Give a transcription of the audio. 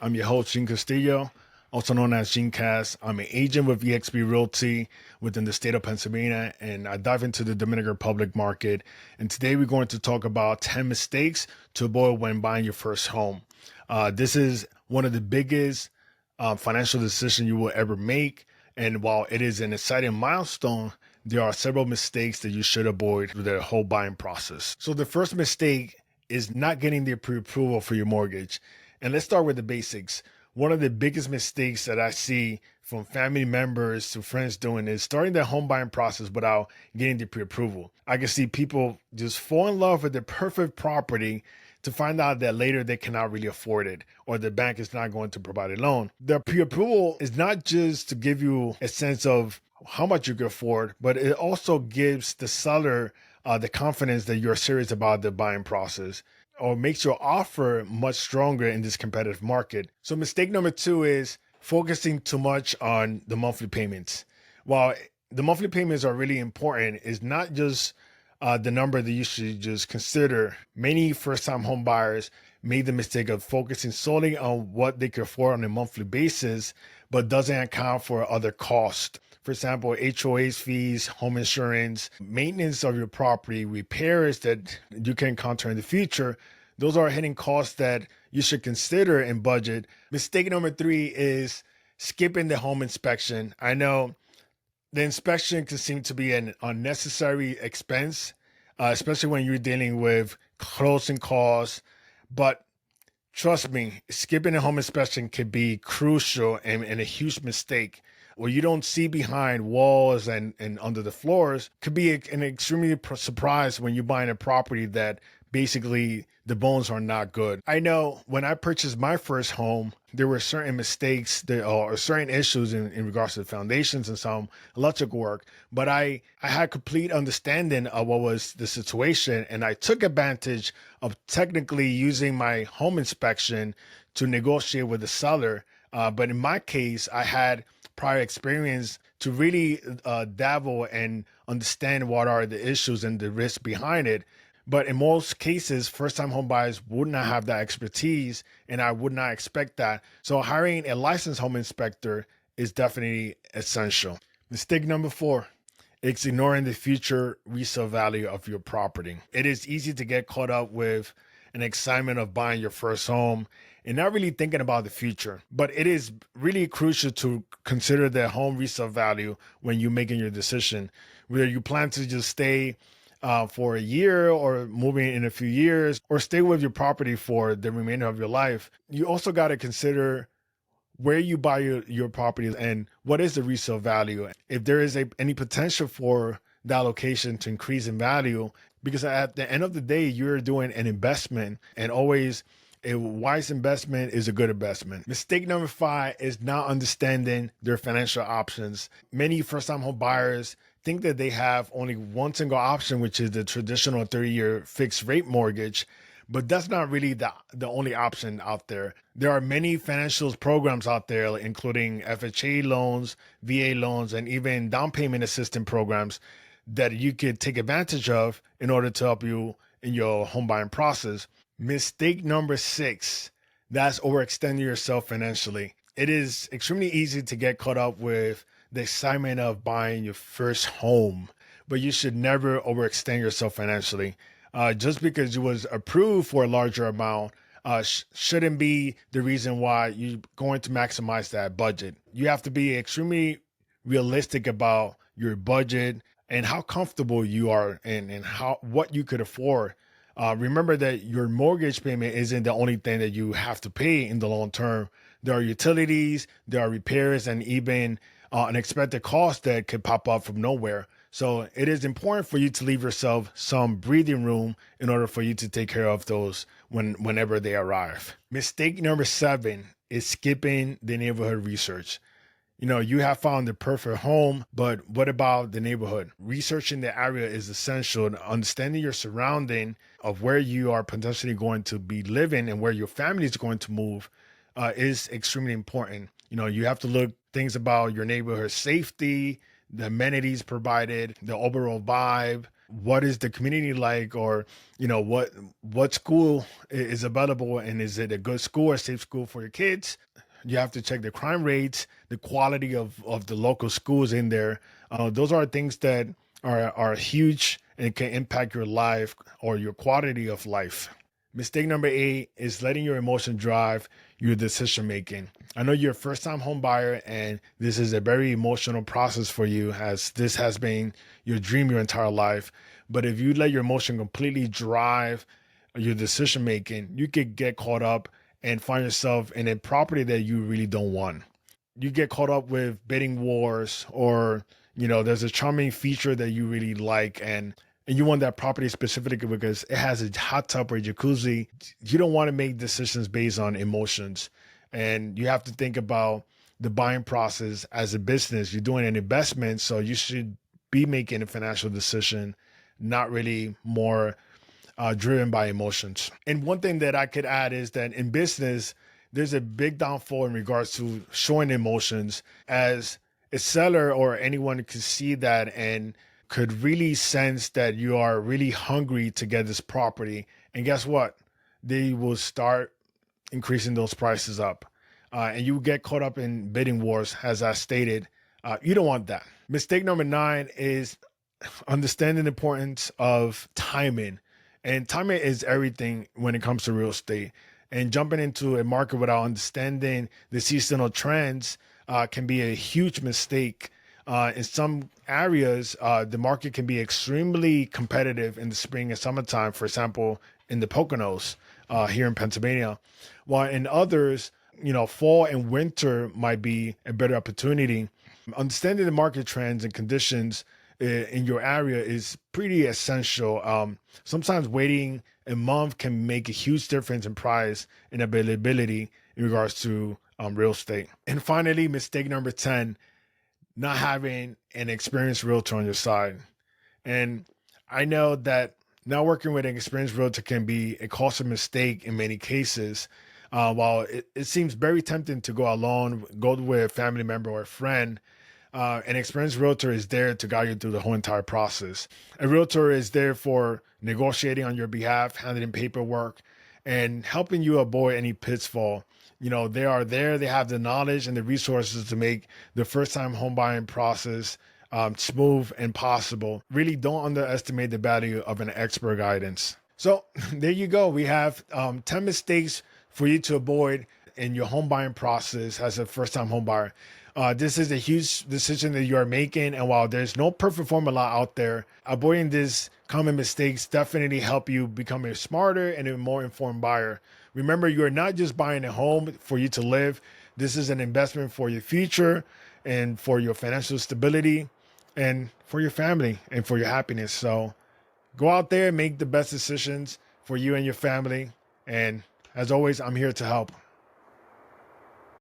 I'm your host, Jean.Castillo, also known as Jean.Cast. I'm an agent with eXp Realty within the state of Pennsylvania, and I dive into the Dominican Republic market. And today we're going to talk about 10 mistakes to avoid when buying your first home. This is one of the biggest financial decisions you will ever make. And while it is an exciting milestone, there are several mistakes that you should avoid through the whole buying process. So the first mistake is not getting the pre-approval for your mortgage. And let's start with the basics. One of the biggest mistakes that I see from family members to friends doing is starting the home buying process without getting the pre-approval. I can see people just fall in love with the perfect property to find out that later they cannot really afford it or the bank is not going to provide a loan. The pre-approval is not just to give you a sense of how much you can afford, but it also gives the seller the confidence that you're serious about the buying process, or makes your offer much stronger in this competitive market. So mistake number 2 is focusing too much on the monthly payments. While the monthly payments are really important, it's not just the number that you should just consider. Many first-time home buyers made the mistake of focusing solely on what they could afford on a monthly basis, but doesn't account for other costs. For example, HOA's fees, home insurance, maintenance of your property, repairs that you can encounter in the future. Those are hidden costs that you should consider in budget. Mistake number 3 is skipping the home inspection. I know the inspection can seem to be an unnecessary expense, especially when you're dealing with closing costs. But trust me, skipping a home inspection could be crucial and a huge mistake. What you don't see behind walls and under the floors could be an extremely surprise when you're buying a property that basically the bones are not good. I know when I purchased my first home, there were certain mistakes or certain issues in regards to the foundations and some electrical work, but I had complete understanding of what was the situation, and I took advantage of technically using my home inspection to negotiate with the seller. But in my case, I had prior experience to really dabble and understand what are the issues and the risks behind it. But in most cases, first-time home buyers would not have that expertise, and I would not expect that. So hiring a licensed home inspector is definitely essential. Mistake number 4, it's ignoring the future resale value of your property. It is easy to get caught up with an excitement of buying your first home and not really thinking about the future. But it is really crucial to consider the home resale value when you're making your decision, whether you plan to just stay for a year or moving in a few years or stay with your property for the remainder of your life. You also got to consider where you buy your property and what is the resale value. If there is any potential for that location to increase in value, because at the end of the day, you're doing an investment, and always a wise investment is a good investment. Mistake number 5 is not understanding their financial options. Many first-time home buyers think that they have only one single option, which is the traditional 30-year fixed rate mortgage, but that's not really the only option out there. There are many financial programs out there, including FHA loans, VA loans, and even down payment assistance programs that you could take advantage of in order to help you in your home buying process. Mistake number 6, that's overextending yourself financially. It is extremely easy to get caught up with the excitement of buying your first home, but you should never overextend yourself financially. Just because you was approved for a larger amount shouldn't be the reason why you're going to maximize that budget. You have to be extremely realistic about your budget and how comfortable you are and what you could afford. Remember that your mortgage payment isn't the only thing that you have to pay in the long term. There are utilities, there are repairs, and even unexpected costs that could pop up from nowhere. So it is important for you to leave yourself some breathing room in order for you to take care of those whenever they arrive. Mistake number 7 is skipping the neighborhood research. You know, you have found the perfect home, but what about the neighborhood? Researching the area is essential. Understanding your surrounding of where you are potentially going to be living and where your family is going to move is extremely important. You know, you have to look things about your neighborhood safety, the amenities provided, the overall vibe, what is the community like, or what school is available, and is it a good school or safe school for your kids. You have to check the crime rates, the quality of the local schools in there. Those are things that are huge and can impact your life or your quality of life. Mistake number 8 is letting your emotion drive your decision making. I know you're a first time home buyer and this is a very emotional process for you, as this has been your dream your entire life. But if you let your emotion completely drive your decision making, you could get caught up and find yourself in a property that you really don't want. You get caught up with bidding wars, or there's a charming feature that you really like, and you want that property specifically because it has a hot tub or a jacuzzi. You don't want to make decisions based on emotions. And you have to think about the buying process as a business. You're doing an investment, so you should be making a financial decision, not really more driven by emotions. And one thing that I could add is that in business, there's a big downfall in regards to showing emotions, as a seller or anyone could see that and could really sense that you are really hungry to get this property. And guess what? They will start increasing those prices up. And you get caught up in bidding wars, as I stated. You don't want that. Mistake number 9 is understanding the importance of timing. And timing is everything when it comes to real estate. And jumping into a market without understanding the seasonal trends can be a huge mistake. In some areas, the market can be extremely competitive in the spring and summertime, for example, in the Poconos here in Pennsylvania, while in others, fall and winter might be a better opportunity. Understanding the market trends and conditions in your area is pretty essential. Sometimes waiting a month can make a huge difference in price and availability in regards to real estate. And finally, mistake number 10, not having an experienced realtor on your side. And I know that not working with an experienced realtor can be a costly mistake in many cases. While it seems very tempting to go alone, go with a family member or a friend, an experienced realtor is there to guide you through the whole entire process. A realtor is there for negotiating on your behalf, handling paperwork, and helping you avoid any pitfall. They are there, they have the knowledge and the resources to make the first time home buying process smooth and possible. Really don't underestimate the value of an expert guidance. So there you go. We have 10 mistakes for you to avoid in your home buying process as a first time home buyer. This is a huge decision that you are making. And while there's no perfect formula out there, avoiding these common mistakes definitely help you become a smarter and a more informed buyer. Remember, you're not just buying a home for you to live. This is an investment for your future and for your financial stability and for your family and for your happiness. So go out there and make the best decisions for you and your family. And as always, I'm here to help.